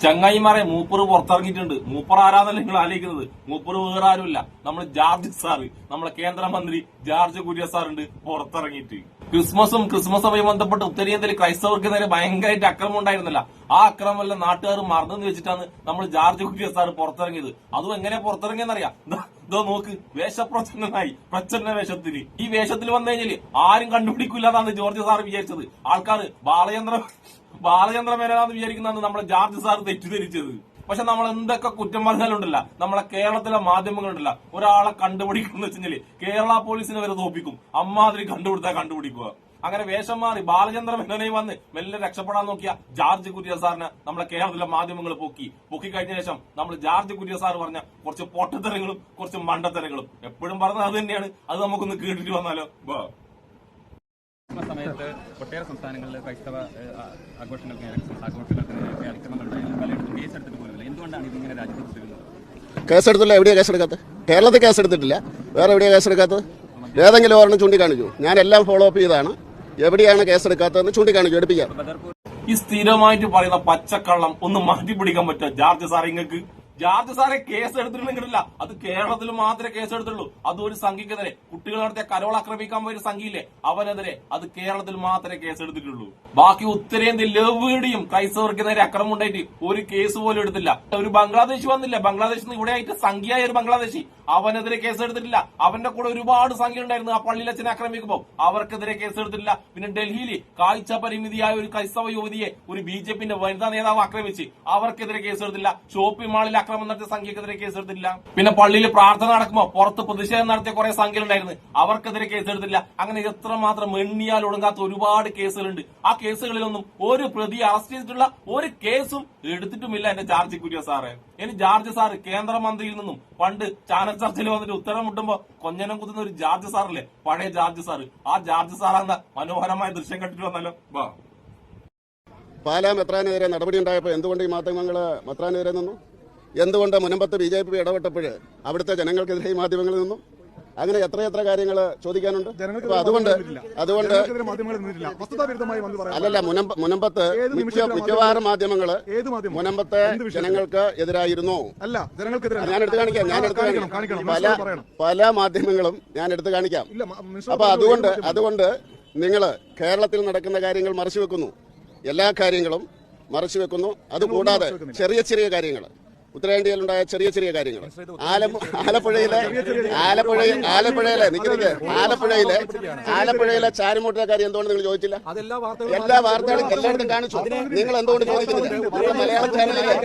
ചങ്ങായിമാരെ മൂപ്പറ് പുറത്തിറങ്ങിയിട്ടുണ്ട്. മൂപ്പർ ആരാന്നല്ല നിങ്ങൾ ആലോചിക്കുന്നത്. മൂപ്പറ് വേറെ ആരുമില്ല, നമ്മൾ ജോർജ് സാറ്, നമ്മളെ കേന്ദ്രമന്ത്രി ജോർജ് കുര്യൻ സാറുണ്ട് പുറത്തിറങ്ങിയിട്ട്. ക്രിസ്മസുമായി ബന്ധപ്പെട്ട് ഉത്തരേന്ത്യയിൽ ക്രൈസ്തവർക്ക് നേരെ ഭയങ്കരമായിട്ട് അക്രമം ഉണ്ടായിരുന്നില്ല. ആ അക്രമം എല്ലാം നാട്ടുകാർ മറന്നെന്ന് വെച്ചിട്ടാണ് നമ്മൾ ജോർജ് കുര്യൻ സാർ പുറത്തിറങ്ങിയത്. അതും എങ്ങനെ പുറത്തിറങ്ങിയെന്നറിയാം. ഇതോ നോക്ക്, വേഷപ്രച്ഛന്നനായി പ്രച്ഛന്ന വേഷത്തിന്. ഈ വേഷത്തിൽ വന്നു കഴിഞ്ഞാല് ആരും കണ്ടുപിടിക്കില്ലാന്നാണ് ജോർജ് സാർ വിചാരിച്ചത്. ആൾക്കാർ ബാലചന്ദ്ര മേനോനാന്ന് വിചാരിക്കുന്നതാണ് നമ്മളെ ജോർജ് സാർ തെറ്റിദ്ധരിച്ചത്. പക്ഷെ നമ്മൾ എന്തൊക്കെ കുറ്റം പറഞ്ഞാലുണ്ടല്ല, നമ്മളെ കേരളത്തിലെ മാധ്യമങ്ങളുണ്ടല്ല, ഒരാളെ കണ്ടുപിടിക്കുന്ന വെച്ചാല് കേരള പോലീസിനെ വരെ തോപ്പിക്കും. അമ്മാതിരി കണ്ടുപിടിക്കുക. അങ്ങനെ വേഷം മാറി ബാലചന്ദ്ര മേനോനെ വന്ന് മെല്ലെ രക്ഷപ്പെടാൻ നോക്കിയ ജോർജ് കുര്യൻ സാറിനെ നമ്മളെ കേരളത്തിലെ മാധ്യമങ്ങൾ പൊക്കി കഴിഞ്ഞ ശേഷം നമ്മൾ ജോർജ് കുര്യൻ സാർ പറഞ്ഞ കുറച്ച് പൊട്ടത്തരങ്ങളും കുറച്ച് മണ്ടത്തരങ്ങളും എപ്പോഴും പറഞ്ഞത് അത് തന്നെയാണ്. അത് നമുക്കൊന്ന് കേട്ടിട്ട് വന്നാലോ. സമയത്ത് ഒട്ടേറെ സംസ്ഥാനങ്ങളിൽ ക്രൈസ്തവ ആഘോഷങ്ങൾക്ക് അതിക്രമങ്ങളുണ്ടായാലും പലയിടത്തും കേസെടുത്തിട്ട് പോലുമില്ല. എന്തുകൊണ്ടാണ് ഇതിങ്ങനെ രാജ്യത്ത്? കേസെടുത്തില്ല. എവിടെയാ കേസെടുക്കാത്തത്? കേരളത്തിൽ കേസെടുത്തിട്ടില്ല. വേറെ എവിടെയാ കേസെടുക്കാത്തത്? ഏതെങ്കിലും ഒരെണ്ണം ചൂണ്ടിക്കാണിച്ചു. ഞാൻ എല്ലാം ഫോളോ അപ്പ് ചെയ്താണ്. എവിടെയാണ് കേസെടുക്കാത്തതെന്ന് ചൂണ്ടിക്കാണിച്ചു, എടുപ്പിക്കാം. ഈ സ്ഥിരമായിട്ട് പറയുന്ന പച്ചക്കള്ളം ഒന്ന് മാറ്റി പിടിക്കാൻ പറ്റുക ജോർജ് സാർ? ഇങ്ങക്ക് ജോർജ് സാറെ കേസ് എടുത്തിട്ടുണ്ടെങ്കിലല്ല, അത് കേരളത്തിൽ മാത്രമേ കേസ് എടുത്തുള്ളൂ. അതും ഒരു സംഘിക്കെതിരെ, കുട്ടികൾ നടത്തിയ കരോൾ ആക്രമിക്കാൻ പോയ ഒരു സംഘിയില്ലേ, അവനെതിരെ അത് കേരളത്തിൽ മാത്രമേ കേസ് എടുത്തിട്ടുള്ളൂ. ബാക്കി ഉത്തരേന്ത്യയിൽ എവിടെയും ക്രൈസ്തവർക്ക് നേരെ അക്രമം ഉണ്ടായിട്ട് ഒരു കേസ് പോലും എടുത്തില്ല. ഒരു ബംഗ്ലാദേശ് വന്നില്ല, ബംഗ്ലാദേശിൽ നിന്ന് ഇവിടെ ആയിട്ട് സംഖ്യയായ ഒരു ബംഗ്ലാദേശി, അവനെതിരെ കേസ് എടുത്തിട്ടില്ല. അവന്റെ കൂടെ ഒരുപാട് സംഖ്യ ഉണ്ടായിരുന്നു ആ പള്ളിയിലച്ഛനെ ആക്രമിക്കുമ്പോൾ, അവർക്കെതിരെ കേസ് എടുത്തിട്ടില്ല. പിന്നെ ഡൽഹിയിൽ കാഴ്ച പരിമിതിയായ ഒരു ക്രൈസ്തവ യുവതിയെ ഒരു BJP വനിതാ നേതാവ് ആക്രമിച്ച്, അവർക്കെതിരെ കേസ് എടുത്തില്ല. ഷോപ്പിംഗ് മാളിൽ അക്രമം നടത്തിയ സംഖ്യക്കെതിരെ കേസെടുത്തില്ല. പിന്നെ പള്ളിയിൽ പ്രാർത്ഥന നടക്കുമ്പോൾ പുറത്ത് പ്രതിഷേധം നടത്തിയ കുറെ സംഖ്യകളുണ്ടായിരുന്നു, അവർക്കെതിരെ കേസെടുത്തില്ല. അങ്ങനെ എത്രമാത്രം എണ്ണിയാൽ ഒടുങ്ങാത്ത ഒരുപാട് കേസുകളുണ്ട്. ആ കേസുകളിലൊന്നും ഒരു പ്രതി അറസ്റ്റ് ചെയ്തിട്ടുള്ള ഒരു കേസും എടുത്തിട്ടുമില്ല എന്റെ ജോർജ് കുര്യൻ സാറ്. ഇനി ജോർജ് സാറ് കേന്ദ്രമന്ത്രിയിൽ നിന്നും പണ്ട് ചാനൽ ചർച്ചയിൽ വന്നിട്ട് ഉത്തരം മുട്ടുമ്പോ കൊഞ്ഞനം കുത്തുന്ന ഒരു ജോർജ് സാറല്ലേ, പഴയ ജോർജ് സാറ്. ആ ജോർജ് സാറാന്ന മനോഹരമായ ദൃശ്യം കണ്ടിട്ട് വന്നാലോ. പാലാ മെത്രാനെതിരെ നടപടി ഉണ്ടായപ്പോൾ എന്തുകൊണ്ട് ഈ മാധ്യമങ്ങൾ മെത്രാനെതിരെ നിന്നു? എന്തുകൊണ്ട് മുനമ്പത്ത് BJP ഇടപെട്ടപ്പോൾ അവിടുത്തെ ജനങ്ങൾക്കെതിരെ മാധ്യമങ്ങളിൽ നിന്നും? അങ്ങനെ എത്ര കാര്യങ്ങൾ ചോദിക്കാനുണ്ട്. അതുകൊണ്ട് അല്ലല്ല, മുനമ്പത്ത് മിക്കവാറും മാധ്യമങ്ങൾ മുനമ്പത്തെ ജനങ്ങൾക്ക് എതിരായിരുന്നു. ഞാൻ എടുത്തു കാണിക്കാം. പല മാധ്യമങ്ങളും ഞാൻ എടുത്തു കാണിക്കാം. അപ്പൊ അതുകൊണ്ട് നിങ്ങൾ കേരളത്തിൽ നടക്കുന്ന കാര്യങ്ങൾ മറച്ചു വെക്കുന്നു. എല്ലാ കാര്യങ്ങളും മറച്ചു വെക്കുന്നു. അതുകൂടാതെ ചെറിയ കാര്യങ്ങൾ, ഉത്തരേന്ത്യയിലുണ്ടായ ചെറിയ കാര്യങ്ങൾ, ആലപ്പുഴയിലെ ചാരുമൂട്ടിലെ കാര്യം എന്തുകൊണ്ട് നിങ്ങൾ ചോദിച്ചില്ല? എല്ലാ വാർത്തകളും എല്ലായിടത്തും കാണിച്ചു. നിങ്ങൾ എന്തുകൊണ്ട് ചോദിക്കുന്നില്ല? മലയാളം ചാനലല്ലേ?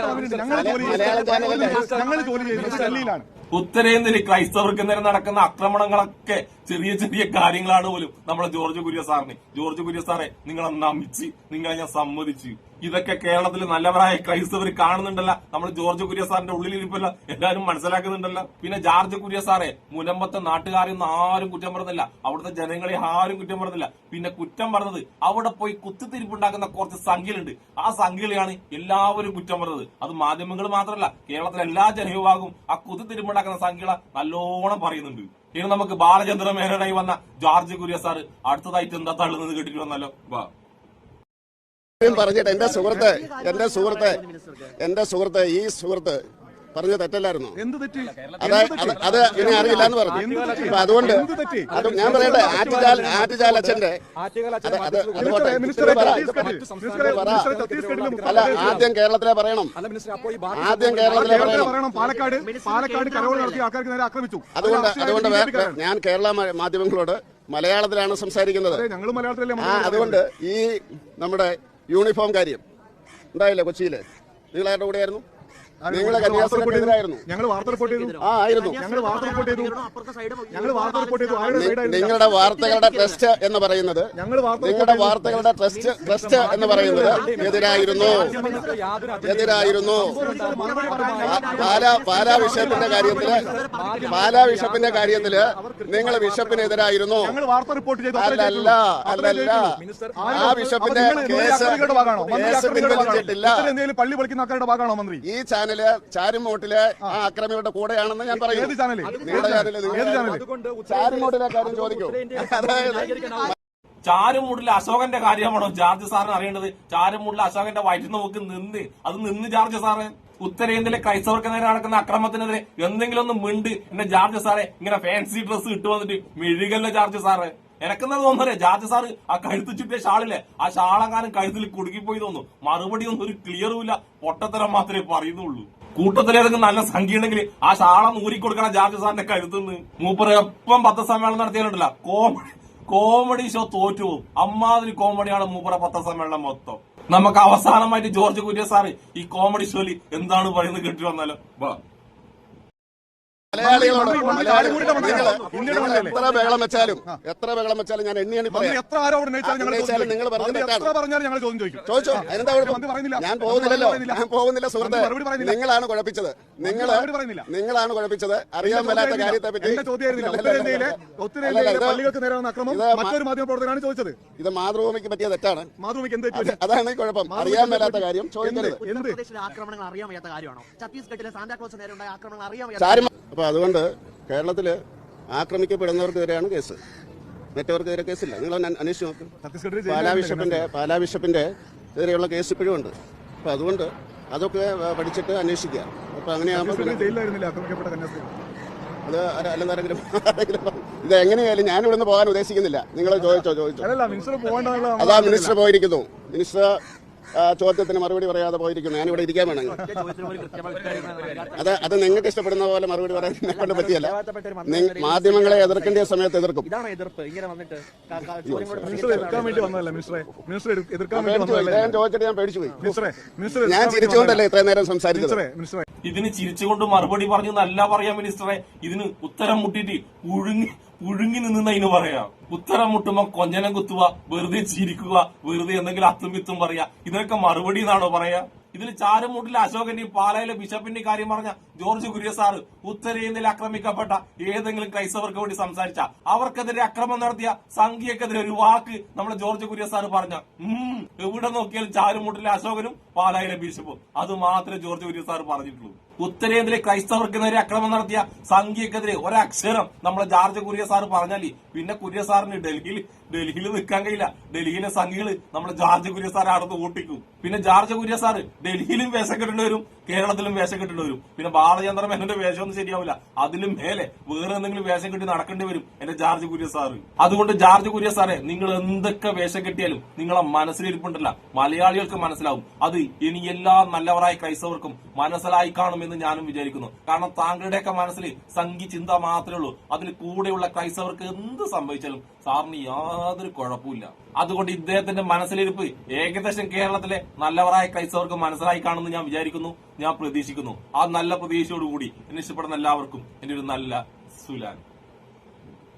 ഉത്തരേന്ത്യയിൽ ക്രൈസ്തവർക്ക് നേരെ നടക്കുന്ന ആക്രമണങ്ങളൊക്കെ ചെറിയ കാര്യങ്ങളാണ് പോലും നമ്മളെ ജോർജ് കുര്യൻ സാറിന്. ജോർജ് കുര്യൻ സാറെ, നിങ്ങളെ നമിച്ച്, നിങ്ങളെ ഞാൻ സമ്മതിച്ചു. ഇതൊക്കെ കേരളത്തിൽ നല്ലവരായ ക്രൈസ്തവർ കാണുന്നുണ്ടല്ല. നമ്മൾ ജോർജ് കുര്യൻ സാറിന്റെ ഉള്ളിലിരിപ്പല്ല എല്ലാവരും മനസ്സിലാക്കുന്നുണ്ടല്ല. പിന്നെ ജോർജ് കുര്യൻ സാറെ മുനമ്പത്തെ നാട്ടുകാരെയൊന്നും ആരും കുറ്റം പറഞ്ഞില്ല, അവിടുത്തെ ജനങ്ങളെ ആരും കുറ്റം പറഞ്ഞില്ല. പിന്നെ കുറ്റം പറഞ്ഞത് അവിടെ പോയി കുത്തിത്തിരിപ്പുണ്ടാക്കുന്ന കുറച്ച് സംഖ്യകളുണ്ട്. ആ സംഖ്യകളെയാണ് എല്ലാവരും കുറ്റം പറഞ്ഞത്. അത് മാധ്യമങ്ങൾ മാത്രമല്ല, കേരളത്തിലെ എല്ലാ ജനവിഭാഗവും ആ കുത്തിത്തിരിപ്പുണ്ടാക്കുന്ന സംഖ്യകളെ നല്ലോണം പറയുന്നുണ്ട്. ഇനി നമുക്ക് ബാലചന്ദ്ര മേനോനായി വന്ന ജോർജ് കുര്യൻ സാർ അടുത്തതായിട്ട് എന്താ തള്ളുന്നത് കേട്ടിട്ട് വന്നാലോ. പറഞ്ഞിട്ട് എന്റെ സുഹൃത്ത് ഈ സുഹൃത്ത് പറഞ്ഞ തെറ്റല്ലായിരുന്നു. അത് ഇനി അറിയില്ല എന്ന് പറഞ്ഞു. അതുകൊണ്ട് ഞാൻ പറയട്ടെ, ആറ്റുചാൽ അച്ഛന്റെ അല്ല, ആദ്യം കേരളത്തിലെ പറയണം. അതുകൊണ്ട് ഞാൻ കേരള മാധ്യമങ്ങളോട് മലയാളത്തിലാണ് സംസാരിക്കുന്നത്. അതുകൊണ്ട് ഈ നമ്മുടെ യൂണിഫോം കാര്യം ഉണ്ടായില്ലേ കൊച്ചിയില്, നിങ്ങളാരുടെ കൂടെയായിരുന്നു? നിങ്ങളെ കന്യാസ്ത്രീകൾക്കെതിരായിരുന്നു. നിങ്ങളുടെ വാർത്തകളുടെ ട്രസ്റ്റ് എന്ന് പറയുന്നത് എതിരായിരുന്നു. പാലാ ബിഷപ്പിന്റെ കാര്യത്തില് നിങ്ങൾ ബിഷപ്പിനെതിരായിരുന്നു. അല്ലല്ല, ആ ബിഷപ്പിന്റെ കേസ് പിൻവലിച്ചിട്ടില്ല. ഈ ചാനൽ ചാരുമൂട്ടിലെ ആ അക്രമികളുടെ കൂടെയാണെന്ന് ഞാൻ പറയുന്നു. നിങ്ങളുടെ ചാനല് ചാരുമൂട്ടിലെ കാര്യം ചോദിക്കൂ. ചാരുമൂടിലെ അശോകന്റെ കാര്യമാണോ ജാർജ് സാറിന് അറിയേണ്ടത്? ചാരുമൂടിലെ അശോകന്റെ വയറ്റിൽ നോക്ക് നിന്ന് ജാർജ് സാറ് ഉത്തരേന്ത്യയിലെ ക്രൈസ്തവർക്ക് നേരെ നടക്കുന്ന അക്രമത്തിനെതിരെ എന്തെങ്കിലും ഒന്ന് മിണ്ട് എന്റെ ജാർജ് സാറെ. ഇങ്ങനെ ഫാൻസി ഡ്രസ്സ് ഇട്ടു വന്നിട്ട് മെഴുകല്ല ജാർജ് സാറ്. എനക്കെന്നത് തോന്നുന്നേ ജാർജ് സാറ് ആ കഴുത്ത് ചുറ്റിയ ഷാളില്ലേ, ആ ഷാളങ്ങാനും കഴുത്തിൽ കുടുങ്ങിപ്പോയി തോന്നുന്നു. മറുപടി ഒന്നും ഒരു ക്ലിയറും ഇല്ല, പൊട്ടത്തരം മാത്രമേ പറയുന്നുള്ളൂ. കൂട്ടത്തിലേതെങ്കിലും നല്ല സംഖ്യ ഉണ്ടെങ്കിൽ ആ ഷാളം ഊരിക്കൊടുക്കണം ജാർജ് സാറിന്റെ കഴുത്തുനിന്ന്. മൂപ്പര് എപ്പം പത്രസമ്മേളനം നടത്തിയാലുണ്ടല്ല കോമഡി ഷോ തോറ്റുപോകും. അമ്മാതിരി കോമഡിയാണ് മൂപ്പറ പത്രസമ്മേളനം മൊത്തം. നമുക്ക് അവസാനമായിട്ട് ജോർജ് കുര്യൻ സാറ് ഈ കോമഡി ഷോയിൽ എന്താണ് പറയുന്നത് കേട്ടി വന്നാലോ. മലയാളികളോട് എത്ര ബഹളം വെച്ചാലും ഞാൻ എണ്ണി പറയാം. നിങ്ങൾ ചോദിച്ചോ, അതിനെന്താ കുഴപ്പം? ഞാൻ പോകുന്നില്ല സുഹൃത്തെ. നിങ്ങളാണ് കുഴപ്പിച്ചത്. നിങ്ങളാണ് കുഴപ്പിച്ചത്. അറിയാൻ മേലാത്ത കാര്യത്തെ പറ്റി ഇത് മാതൃഭൂമിക്ക് പറ്റിയ തെറ്റാണ്. അതാണ് കുഴപ്പം. അറിയാൻ മേലാത്ത കാര്യം ചോദിക്കരുത്. അപ്പൊ അതുകൊണ്ട് കേരളത്തില് ആക്രമിക്കപ്പെടുന്നവർക്കെതിരെയാണ് കേസ്, മറ്റവർക്കെതിരെ കേസില്ല. നിങ്ങൾ അന്വേഷിച്ച് നോക്ക്. പാലാ ബിഷപ്പിന്റെ എതിരെയുള്ള കേസ് ഇപ്പോഴും ഉണ്ട്. അപ്പൊ അതുകൊണ്ട് അതൊക്കെ പഠിച്ചിട്ട് അന്വേഷിക്കുക. അപ്പൊ അങ്ങനെയാകുമ്പോൾ അത് അല്ലെന്താരെങ്കിലും ഇത് എങ്ങനെയായാലും ഞാൻ ഇവിടുന്ന് പോകാൻ ഉദ്ദേശിക്കുന്നില്ല. നിങ്ങൾ ചോദിച്ചോ. അതാ മിനിസ്റ്റർ പോയിരിക്കുന്നു. മിനിസ്റ്റർ ചോദ്യത്തിന് മറുപടി പറയാതെ പോയിരിക്കുന്നു. ഞാനിവിടെ ഇരിക്കാൻ വേണമെങ്കിൽ അത് നിങ്ങൾക്ക് ഇഷ്ടപ്പെടുന്ന പോലെ മറുപടി പറയാൻ എന്നെ കൊണ്ട് പറ്റിയല്ല. മാധ്യമങ്ങളെ എതിർക്കേണ്ട സമയത്ത് എതിർക്കും. ചോദിച്ചിട്ട് ഞാൻ പേടിച്ചു പോയി. ഞാൻ ചിരിച്ചുകൊണ്ടല്ലേ ഇത്രയും നേരം സംസാരിച്ചത്. ഇതിന് ചിരിച്ചുകൊണ്ട് മറുപടി പറഞ്ഞു എന്നല്ല പറയാം മിനിസ്റ്ററെ. ഇതിന് ഉത്തരം മുട്ടിട്ട് പുഴുങ്ങി നിന്നതിന് പറയാം. ഉത്തരം മുട്ടുമ്പോ കൊഞ്ഞനം കുത്തുക, വെറുതെ ചിരിക്കുക, വെറുതെ എന്തെങ്കിലും അത്തും വിത്തും പറയാ. ഇതിനൊക്കെ മറുപടി എന്നാണോ പറയാ? ഇതിൽ ചാരുമൂട്ടിലെ അശോകന്റെയും പാലായിലെ ബിഷപ്പിന്റെയും കാര്യം പറഞ്ഞ ജോർജ് കുര്യൻ സാറ് ഉത്തരേന്ത്യയിൽ ആക്രമിക്കപ്പെട്ട ഏതെങ്കിലും ക്രൈസ്തവർക്ക് വേണ്ടി സംസാരിച്ച, അവർക്കെതിരെ അക്രമം നടത്തിയ സംഘിയക്കെതിരെ ഒരു വാക്ക് നമ്മുടെ ജോർജ് കുര്യൻ സാറ് പറഞ്ഞ എവിടെ നോക്കിയാലും ചാരുമൂട്ടിലെ അശോകനും പാലായിലെ ബിഷപ്പും അത് മാത്രമേ ജോർജ് കുര്യൻ സാറ് പറഞ്ഞിട്ടുള്ളൂ. ഉത്തരേന്ത്യയിലെ ക്രൈസ്തവർക്കെതിരെ അക്രമം നടത്തിയ സംഘിയക്കെതിരെ ഒരക്ഷരം നമ്മളെ ജോർജ് കുര്യൻ സാറ് പറഞ്ഞാല് പിന്നെ കുര്യൻ സാറിന് ഡൽഹിയിൽ നിൽക്കാൻ കഴിയില്ല. ഡൽഹിയിലെ സംഘികള് നമ്മുടെ ജോർജ് കുര്യൻ സാറ് അടുത്ത് ഓട്ടിക്കും. പിന്നെ ജോർജ് കുര്യൻ സാറ് ഡൽഹിയിലും വേഷം കെട്ടേണ്ടി വരും, കേരളത്തിലും വേഷം കെട്ടേണ്ടി വരും. പിന്നെ ബാലചന്ദ്ര മേനോന്റെ വേഷമൊന്നും ശരിയാവില്ല. അതിലും മേലെ വേറെ എന്തെങ്കിലും വേഷം കെട്ടി നടക്കേണ്ടി വരും എന്റെ ജോർജ് കുര്യൻ സാറ്. അതുകൊണ്ട് ജോർജ് കുര്യൻ സാറെ, നിങ്ങൾ എന്തൊക്കെ വേഷം കെട്ടിയാലും നിങ്ങളെ മനസ്സിലിരിപ്പുണ്ടല്ല മലയാളികൾക്ക് മനസ്സിലാവും. അത് ഇനി എല്ലാ നല്ലവരായ ക്രൈസ്തവർക്കും മനസ്സിലായി കാണുമെന്ന് ഞാനും വിചാരിക്കുന്നു. കാരണം താങ്കളുടെയൊക്കെ മനസ്സിൽ സംഘി ചിന്ത മാത്രമേ ഉള്ളൂ. അതിൽ കൂടെയുള്ള ക്രൈസ്തവർക്ക് എന്ത് സംഭവിച്ചാലും സാറിന് യാതൊരു കുഴപ്പമില്ല. അതുകൊണ്ട് ഇദ്ദേഹത്തിന്റെ മനസ്സിലിരിപ്പ് ഏകദേശം കേരളത്തിലെ നല്ലവരായ ക്രൈസ്തവർക്ക് മനസ്സിലായി കാണുമെന്ന് ഞാൻ വിചാരിക്കുന്നു, ഞാൻ പ്രതീക്ഷിക്കുന്നു. ആ നല്ല പ്രതീക്ഷയോടുകൂടി എന്നെ ഇഷ്ടപ്പെടുന്ന എല്ലാവർക്കും എന്റെ ഒരു നല്ല സുലാൻ.